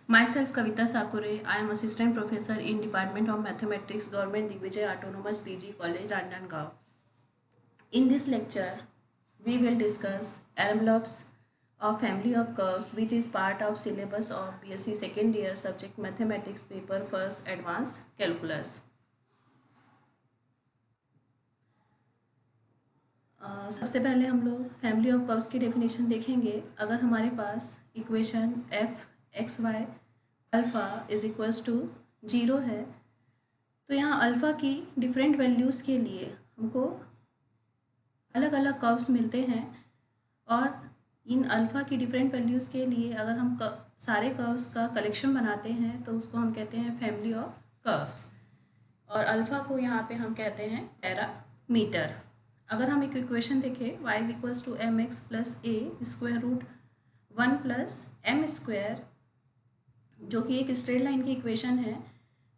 Myself Kavita Sakure. I am assistant professor in Department of Mathematics, Government Digvijay Autonomous PG College, Ranjangaon. In this lecture, we will discuss envelopes of family of curves, which is part of syllabus of BSc second year subject Mathematics paper first Advanced Calculus. सबसे पहले हम लोग family of curves की definition देखेंगे। अगर हमारे पास equation F x Y alpha is equals to 0 है, तो यहाँ अल्फ़ा की डिफरेंट वैल्यूज़ के लिए हमको अलग अलग कर्व्स मिलते हैं और इन अल्फ़ा की डिफरेंट वैल्यूज़ के लिए अगर हम सारे कर्व्स का कलेक्शन बनाते हैं तो उसको हम कहते हैं फैमिली ऑफ कर्व्स। और अल्फ़ा को यहाँ पे हम कहते हैं पैरामीटर। अगर हम एक इक्वेशन देखें y is equals to m x plus a square root 1 plus m square, जो कि एक स्ट्रेट लाइन की इक्वेशन है,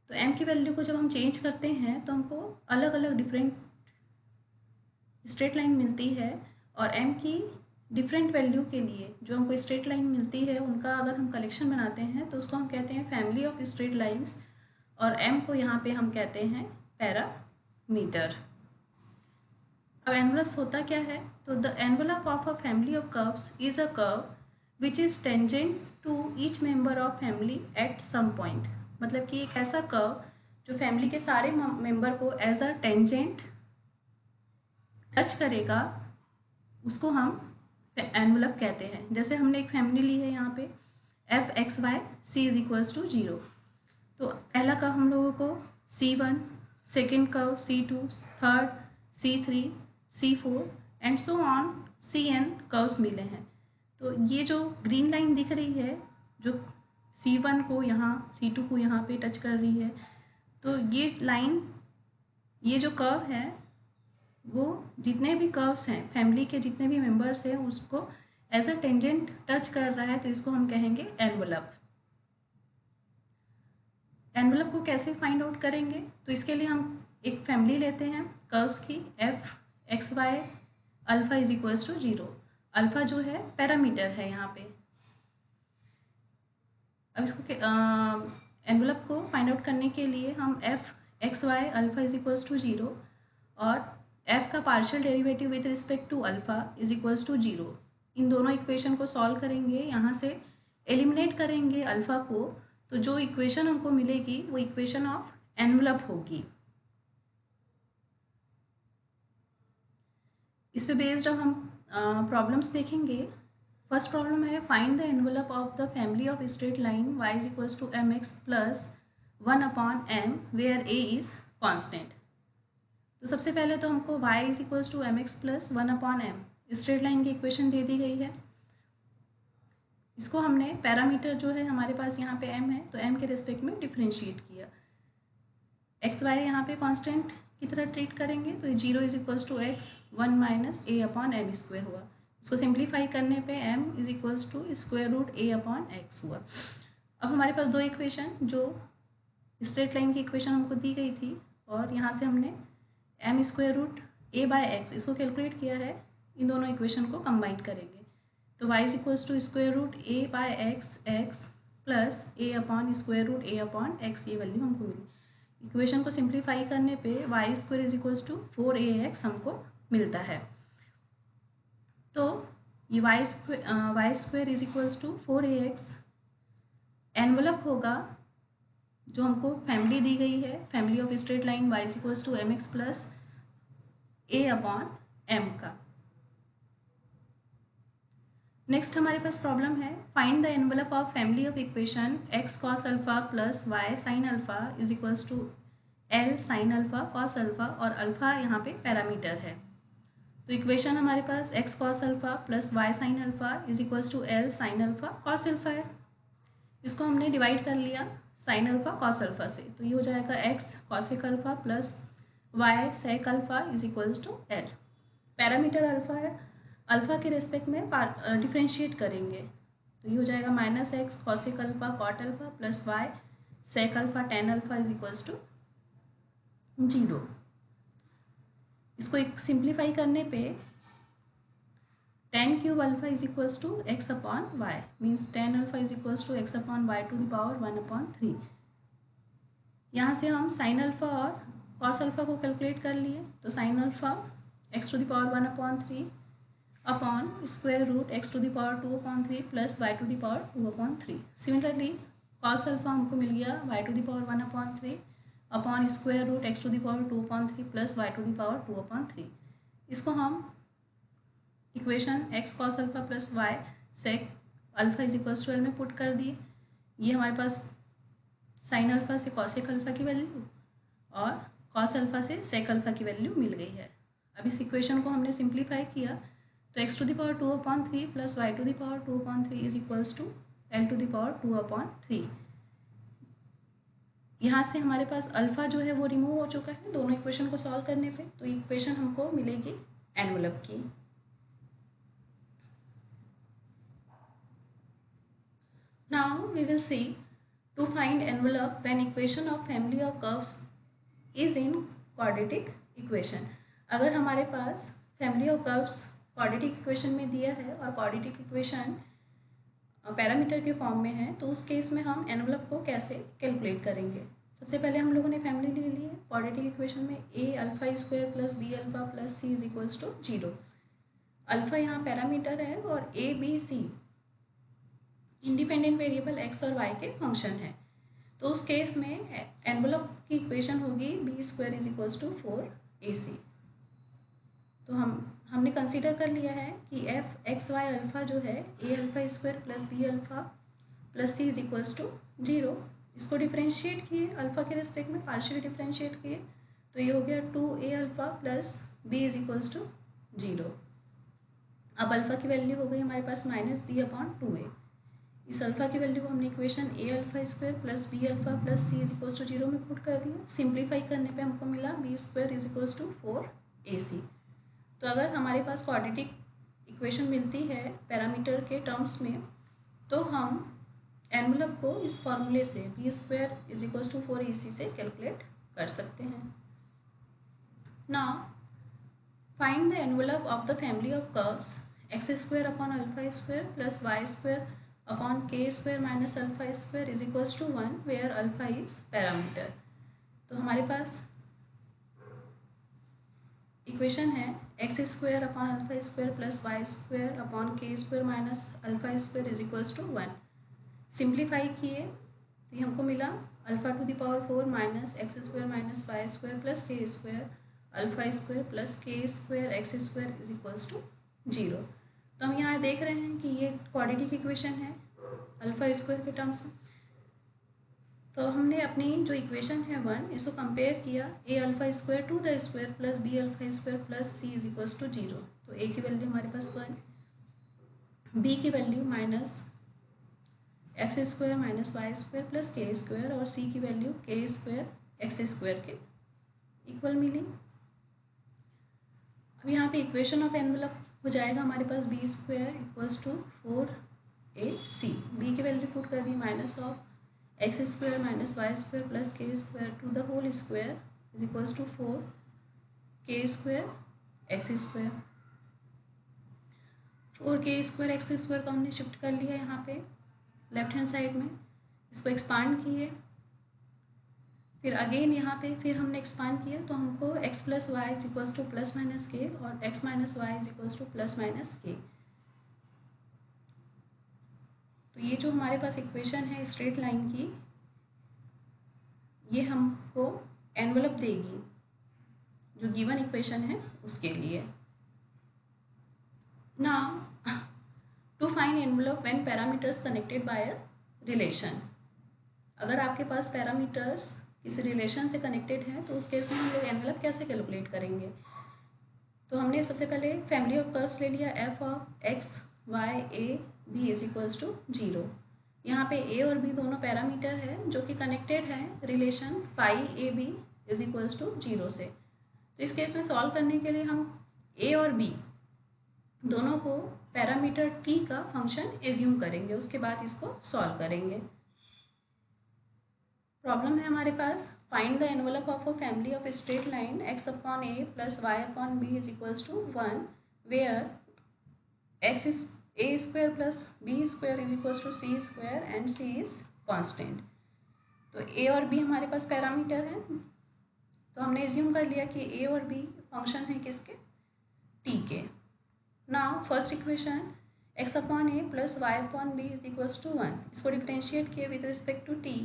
तो m की वैल्यू को जब हम चेंज करते हैं तो हमको अलग अलग डिफरेंट स्ट्रेट लाइन मिलती है और m की डिफरेंट वैल्यू के लिए जो हमको स्ट्रेट लाइन मिलती है उनका अगर हम कलेक्शन बनाते हैं तो उसको हम कहते हैं फैमिली ऑफ स्ट्रेट लाइंस और m को यहाँ पे हम कहते हैं पैरामीटर। अब एनवलप्स होता क्या है? तो the envelope of a family of curves is a curve which is tangent to each member of family at some point. मतलब कि एक ऐसा कर्व जो फैमिली के सारे मेंबर को एज अ टेंजेंट टच करेगा, उसको हम एनवलप कहते हैं। जैसे हमने एक फैमिली ली है यहाँ पे f x y c is equals to 0, तो पहला कर्व हम लोगों को C1, second curve C2, third C3, C4 and so on Cn curves मिले हैं। तो ये जो ग्रीन लाइन दिख रही है जो C1 को यहाँ C2 को यहाँ पे टच कर रही है, तो ये लाइन, ये जो कर्व है वो जितने भी कर्व्स हैं फैमिली के जितने भी मेंबर्स हैं उसको एज अ टेंजेंट टच कर रहा है, तो इसको हम कहेंगे एनवलप। एनवलप को कैसे फाइंड आउट करेंगे? तो इसके लिए हम एक फैमिली लेते हैं कर्व्स की f x Y alpha is equals to 0। Alpha जो है पैरामीटर है यहाँ पे। अब इसको एनवलप को फाइंड आउट करने के लिए हम f x Y alpha is equals to 0 और एफ का partial derivative with respect to alpha is equals to 0, इन दोनों इक्वेशन को सॉल्व करेंगे, यहाँ से एलिमिनेट करेंगे अल्फ़ा को, तो जो इक्वेशन हमको मिलेगी वो इक्वेशन ऑफ एनवलप होगी। इस पे बेस्ड अब हम प्रॉब्लम्स देखेंगे। फर्स्ट प्रॉब्लम है find the envelope of the family of straight line y is equals to m x plus 1 upon m where a is constant. तो सबसे पहले तो हमको y is equals to m x plus 1 upon m straight line की equation दे दी गई है। इसको हमने पैरामीटर जो है हमारे पास यहाँ पे m है तो m के रिस्पेक्ट में डिफ्रेंशिएट किया। एक्स वाई यहाँ पे कांस्टेंट की तरह ट्रीट करेंगे तो 0 is equals to x 1 minus a upon m square हुआ। इसको सिंप्लीफाई करने पे m is equals to square root a upon x हुआ। अब हमारे पास दो इक्वेशन जो स्ट्रेट लाइन की इक्वेशन हमको दी गई थी और यहाँ से हमने m square root a by x इसको कैलकुलेट किया है, इन दोनों इक्वेशन को कंबाइन करेंगे तो y is equals to square root a by x x plus a upon square root a upon x, ये वैल्यू हमको मिली। इक्वेशन को सिंप्लीफाई करने पे y square is equals to 4ax हमको मिलता है। तो ये y square is equals to 4ax envelope होगा जो हमको फैमिली दी गई है, family of straight line y is equals to m x plus a upon m का। नेक्स्ट हमारे पास प्रॉब्लम है find the envelope of family of equation x cos alpha plus y sine alpha is equals to l sine alpha cos alpha, और alpha यहाँ पे parameter है। तो equation हमारे पास x cos alpha plus y sine alpha is equals to l sine alpha cos alpha है। इसको हमने डिवाइड कर लिया साइन अल्फा कॉस अल्फा से, तो ये हो जाएगा x cosec alpha plus y sec alpha is equals to l. Parameter alpha है, अल्फा के रेस्पेक्ट में डिफ्रेंशिएट करेंगे तो ये हो जाएगा minus x cosec alpha cot alpha plus y sec alpha tan alpha is equals to 0। इसको एक सिंप्लीफाई करने पे tan cube alpha is equals to x upon y, means tan alpha is equals to x upon y to the power 1/3। यहाँ से हम sine alpha और cos alpha को calculate कर लिए, तो sine alpha x to the power 1/3 upon square root x to the power 2/3 plus y to the power 2/3। Similarly cos alpha हमको मिल गया y to the power 1/3 upon square root x to the power 2/3 plus y to the power 2/3। इसको हम equation x cos alpha plus y sec alpha is equals to L में put कर दिए। ये हमारे पास साइन अल्फा से cosec alpha की value और कॉस अल्फा से सेक अल्फा की वैल्यू मिल गई है। अब इस इक्वेशन को हमने सिंप्लीफाई किया तो x to the power 2/3 plus y to the power 2/3 is equals to l to the power 2/3। यहाँ से हमारे पास अल्फा जो है वो रिमूव हो चुका है दोनों इक्वेशन को सॉल्व करने पे, तो इक्वेशन हमको मिलेगी एनवलप की। Now we will see to find envelope when equation of family of curves is in quadratic equation। अगर हमारे पास family of curves quadratic equation में दिया है और quadratic equation पैरामीटर के फॉर्म में है, तो उस केस में हम एनवलप को कैसे कैलकुलेट करेंगे। सबसे पहले हम लोगों ने फैमिली ले ली है क्वाड्रेटिक इक्वेशन में a alpha square plus b alpha plus c is equals to 0। Alpha यहाँ पैरामीटर है और a b c independent variable x और वाई के फंक्शन है, तो उस केस में एनवलप की इक्वेशन होगी b square is equals to 4ac। तो हमने कंसीडर कर लिया है कि एफ एक्स वाई अल्फा जो है a alpha square plus b alpha plus c is equals to 0। इसको डिफ्रेंशिएट किए अल्फा के रिस्पेक्ट में, पार्शियली डिफ्रेंशिएट किए तो ये हो गया 2a alpha plus b is equals to 0। अब अल्फा की वैल्यू हो गई हमारे पास -b/2a। इस अल्फा की वैल्यू को हमने equation a alpha square plus b alpha plus c is equals to 0 में पुट कर दिया। सिंप्लीफाई करने पे हमको मिला b square is equals to 4ac। तो अगर हमारे पास क्वाड्रेटिक इक्वेशन मिलती है पैरामीटर के टर्म्स में, तो हम एनवलप को इस फॉर्मूले से b square is equals to 4ac से कैलकुलेट कर सकते हैं। Now find the envelope of the family of curves x square upon alpha square plus y square upon k square minus alpha square is equals to 1 where alpha is parameter. तो हमारे पास equation है x square upon alpha square plus y square upon k square minus alpha square is equals to 1। Simplify किए तो ये हमको मिला alpha to the power 4 minus x square minus y square plus k square alpha square plus k square x square is equals to 0। तो हम यहाँ देख रहे हैं कि ये क्वाड्रेटिक इक्वेशन है अल्फा स्क्वायर के टर्म्स में। तो हमने अपनी जो इक्वेशन है 1 इसको कंपेयर किया ए alpha square to the square plus b alpha square plus c is equals to 0। तो ए की वैल्यू हमारे पास 1, बी की value minus x square minus y square plus k square और सी की वैल्यू के स्क्वायर एक्स स्क्वायर के equal मिली। अब यहाँ पे इक्वेशन ऑफ एनवलप हो जाएगा हमारे पास B square equals to 4ac। B की वैल्यू पुट कर दी minus of x square minus y square plus k square to the whole square is equals to 4k square x square. 4k square x square को हमने shift कर लिया यहाँ पे left hand side में, इसको expand किए, फिर अगेन यहाँ पे फिर हमने एक्सपांड किया तो हमको x plus y is equals to plus minus k और x minus y is equals to plus minus k. तो ये जो हमारे पास इक्वेशन है स्ट्रेट लाइन की, ये हमको एनवलप देगी जो गिवन इक्वेशन है उसके लिए। Now to find envelope when parameters connected by a relation. अगर आपके पास पैरामीटर्स किसी रिलेशन से कनेक्टेड हैं तो उस केस में हम लोग एनवलप कैसे कैलकुलेट करेंगे। तो हमने सबसे पहले फैमिली ऑफ कर्व्स ले लिया f of x y a b is equals to 0। यहाँ पे ए और बी दोनों पैरामीटर है जो कि कनेक्टेड है relation phi a b is equals to 0 से। तो इस केस में सॉल्व करने के लिए हम ए और बी दोनों को पैरामीटर टी का फंक्शन एज्यूम करेंगे, उसके बाद इसको सॉल्व करेंगे। प्रॉब्लम है हमारे पास find the envelope of a family of straight line x upon a plus y upon b is equals to 1 where x is a square plus b square is equal to c square and c is constant. तो a और B हमारे पास parameter हैं, तो हमने assume कर लिया कि ए और बी फंक्शन है किसके, टी के। Now first equation x upon a plus y upon b is equals to 1, इसको डिफरेंशिएट किए विद रिस्पेक्ट टू टी,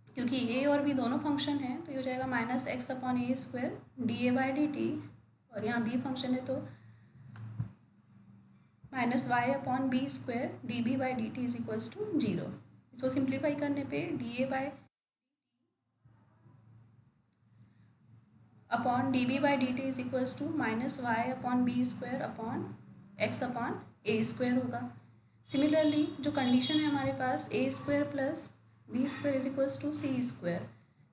क्योंकि ए और बी दोनों फंक्शन हैं तो ये हो जाएगा minus x upon a square d a by d t, और यहाँ बी फंक्शन है तो minus y upon b square d b by d t is equals to 0। इसको सिंप्लीफाई करने पे d a by upon d b by d t is equals to minus y upon b square upon x upon a square होगा। Similarly जो condition है हमारे पास a square plus b square is equals to c square,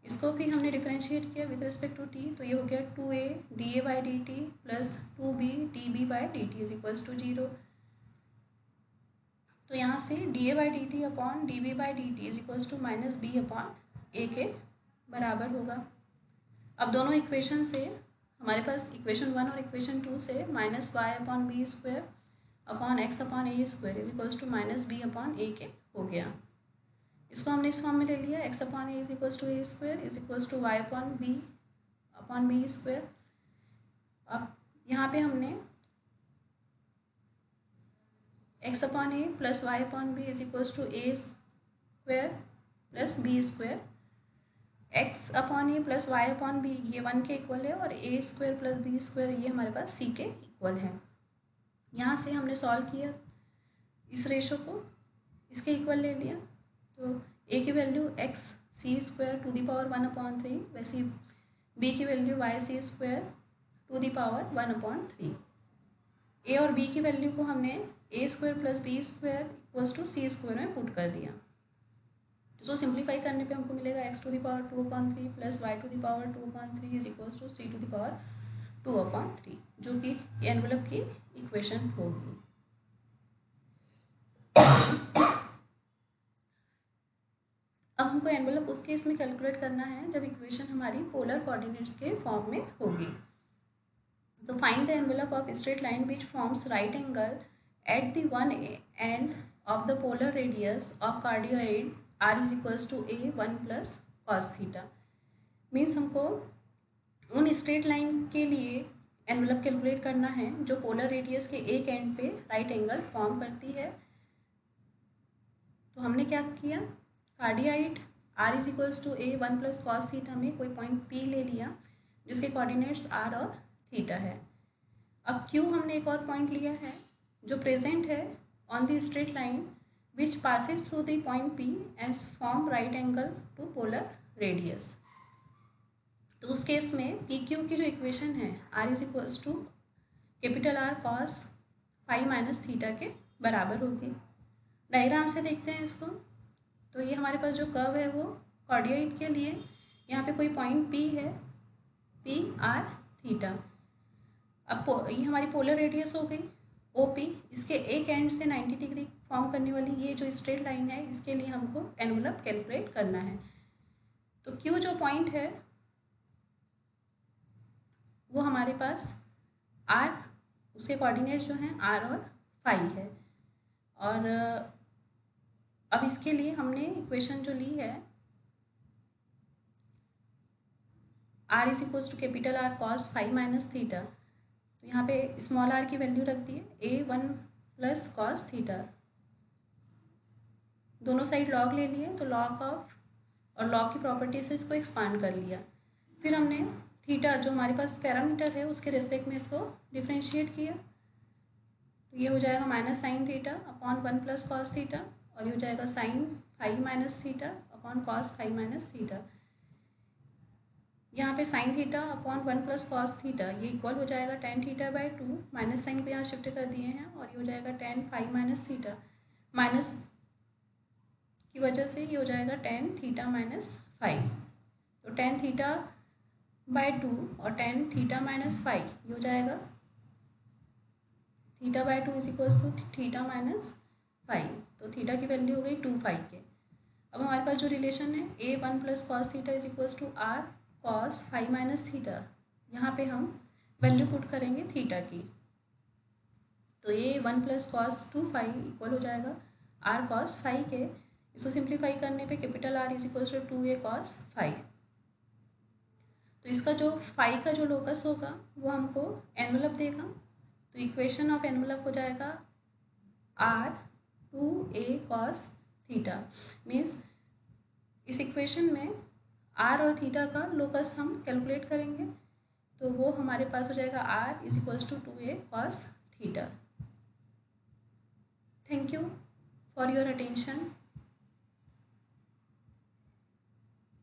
इसको भी हमने differentiate किया with respect to T, तो ये हो गया 2a d a by d t plus 2b d b by d t is equals to 0। तो यहाँ से d a by d t upon d b by d t is equals to minus b upon a के बराबर होगा। अब दोनों equation से हमारे पास इक्वेशन 1 और इक्वेशन 2 से minus y upon b square upon x upon a square is equals to minus b upon a के हो गया। इसको हमने इस फॉर्म में ले लिया, x upon a is equals to a square is equals to y upon b square. अब यहाँ पे हमने x upon a plus y upon b is equals to a square plus b square, x upon a plus y upon b ये 1 के equal है, और a square plus b square ये हमारे पास सी के इक्वल है। यहाँ से हमने सॉल्व किया इस रेशो को, इसके इक्वल ले लिया, तो ए की value x c square to the power 1/3, वैसे ही बी की value y c square to the power 1/3। A और बी की वैल्यू को हमने a square plus b square equals to c square में पुट कर दिया, तो सिंप्लीफाई करने पे हमको मिलेगा x to the power 2/3 plus y to the power 2/3 is equals to c to the power 2/3, जो कि एनवेलप की इक्वेशन होगी। अब हमको एनवेलप उस केस में कैलकुलेट करना है जब इक्वेशन हमारी पोलर कोऑर्डिनेट्स के फॉर्म में होगी। तो find the envelope of straight line which forms right angle at the one end of the polar radius of cardioid r is equals to a 1 plus cos theta. Means हमको उन straight line के लिए envelope calculate करना है जो polar radius के एक and पे राइट एंगल फॉर्म करती है। तो हमने क्या किया, cardioid r is equals to a 1 plus cos theta में कोई पॉइंट पी ले लिया जिसके कोऑर्डिनेट्स आर और थीटा है। अब क्यू हमने एक और पॉइंट लिया है जो प्रेजेंट है on the straight line which passes through the point p and form right angle to polar radius. तो उस केस में पी क्यू की जो इक्वेशन है r is equals to capital r cos phi minus theta के बराबर होगी। Diagram से देखते हैं इसको, तो ये हमारे पास जो कर्व है वो कार्डियोइड के लिए यहाँ पे कोई पॉइंट पी है, पी आर थीटा। अब ये हमारी पोलर रेडियस हो गई ओ पी, इसके एक एंड से 90 डिग्री फॉर्म करने वाली ये जो स्ट्रेट लाइन है इसके लिए हमको एनवेलप कैलकुलेट करना है। तो क्यू जो पॉइंट है वो हमारे पास आर, उसके कोऑर्डिनेट जो हैं आर और फाई है। और अब इसके लिए हमने इक्वेशन जो ली है r is equals to capital r cos phi minus theta, तो यहाँ पे स्मॉल आर की वैल्यू रख दी है ए 1 प्लस कॉस थीटा, दोनों साइड लॉग ले लिए तो लॉग ऑफ और लॉग की प्रॉपर्टी से इसको एक्सपांड कर लिया। फिर हमने थीटा जो हमारे पास पैरामीटर है उसके रिस्पेक्ट में इसको डिफ्रेंशिएट किया, तो ये हो जाएगा minus sine theta upon 1 plus cos theta, और ये हो जाएगा sine phi minus theta upon cos phi minus theta. यहाँ पे sine theta upon 1 plus cos theta ये इक्वल हो जाएगा tan theta by 2, minus sine को यहाँ शिफ्ट कर दिए हैं और ये हो जाएगा tan phi minus theta, minus की वजह से ये हो जाएगा tan थीटा माइनस फाई। तो tan थीटा बाई 2 और tan थीटा माइनस फाई ये हो जाएगा theta by 2 is equals to theta minus phi, तो थीटा की वैल्यू हो गई 2 फाई के। अब हमारे पास जो रिलेशन है a 1 plus cos theta is equals to r cos phi minus theta, यहाँ पे हम वैल्यू पुट करेंगे थीटा की, तो ये 1 प्लस कॉस 2 फाई इक्वल हो जाएगा आर कॉस फाई के। इसको सिंप्लीफाई करने पे capital r is equal to 2a cos phi. तो इसका जो फाई का जो लोकस होगा वो हमको एनवलप देगा। तो इक्वेशन ऑफ एनवलप हो जाएगा r 2a cos theta. Means इस इक्वेशन में आर और थीटा का लोकस हम कैलकुलेट करेंगे, तो वो हमारे पास हो जाएगा r is equals to 2a cos theta. Thank you for your attention.